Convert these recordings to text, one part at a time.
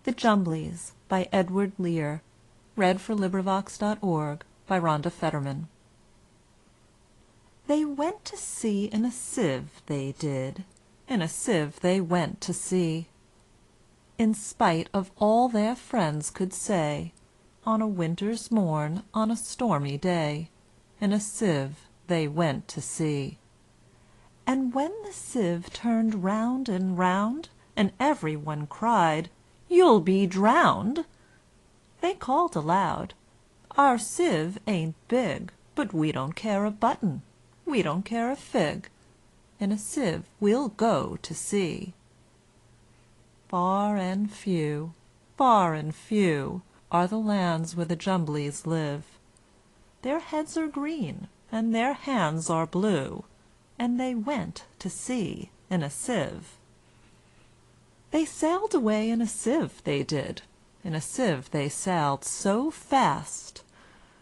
The Jumblies, by Edward Lear. LibriVox.org. They went to sea in a sieve, they did, in a sieve they went to sea. In spite of all their friends could say, on a winter's morn, on a stormy day, in a sieve they went to sea. And when the sieve turned round and round, and every one cried, "You'll be drowned!" they called aloud, "Our sieve ain't big, but we don't care a button, we don't care a fig, in a sieve we'll go to sea." Far and few, far and few, are the lands where the Jumblies live. Their heads are green, and their hands are blue, and they went to sea in a sieve. They sailed away in a sieve, they did, in a sieve they sailed so fast,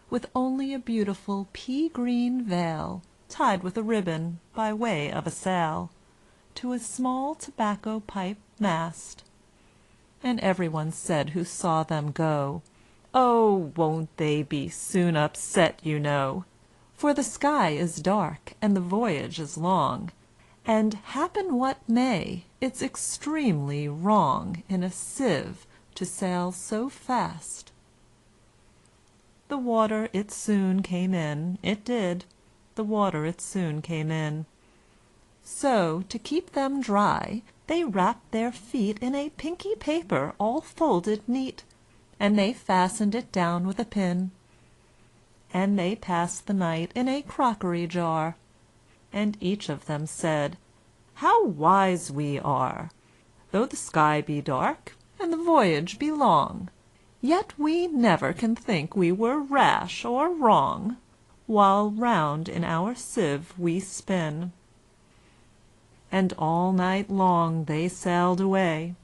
with only a beautiful pea-green veil, tied with a ribbon, by way of a sail, to a small tobacco pipe mast. And every one said who saw them go, "Oh, won't they be soon upset, you know! For the sky is dark, and the voyage is long, and, happen what may, it's extremely wrong in a sieve to sail so fast." The water it soon came in, it did, the water it soon came in. So, to keep them dry, they wrapped their feet in a pinky paper all folded neat, and they fastened it down with a pin. And they passed the night in a crockery jar, and each of them said, "How wise we are! Though the sky be dark, and the voyage be long, yet we never can think we were rash or wrong, while round in our sieve we spin." And all night long they sailed away,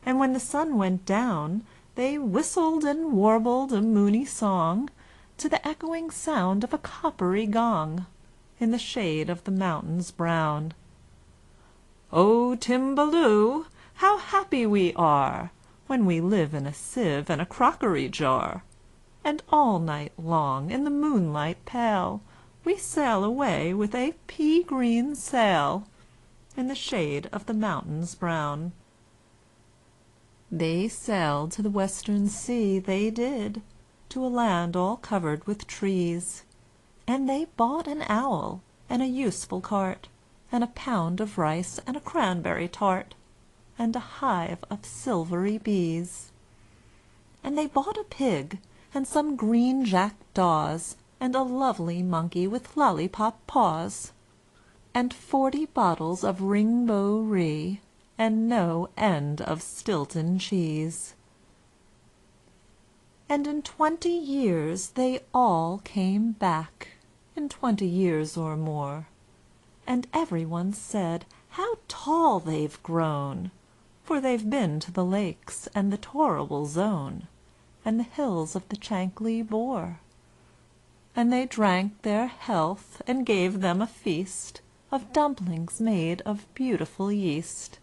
and when the sun went down, they whistled and warbled a moony song, to the echoing sound of a coppery gong, in the shade of the mountains brown. "O Timballoo! How happy we are, when we live in a sieve and a crockery jar! And all night long, in the moonlight pale, we sail away with a pea-green sail, in the shade of the mountains brown." They sailed to the western sea, they did, to a land all covered with trees, and they bought an owl, and a useful cart, and a pound of rice, and a cranberry tart, and a hive of silvery bees. And they bought a pig, and some green jackdaws, and a lovely monkey with lollipop paws, and 40 bottles of ring-bo-ree, and no end of Stilton cheese. And in 20 years they all came back, in 20 years or more, and every one said, "How tall they've grown!" For they've been to the lakes, and the torrible zone, and the hills of the Chankly Bore. And they drank their health, and gave them a feast of dumplings made of beautiful yeast.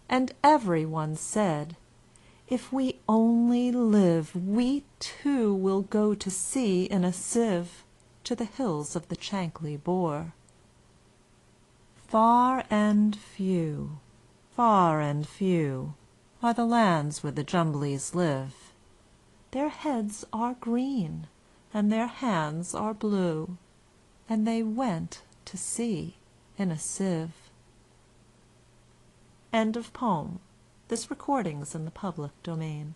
And every one said, "If we only live, we too will go to sea in a sieve, to the hills of the Chankly Bore." Far and few, far and few, are the lands where the Jumblies live. Their heads are green, and their hands are blue, and they went to sea in a sieve. End of poem. This recording is in the public domain.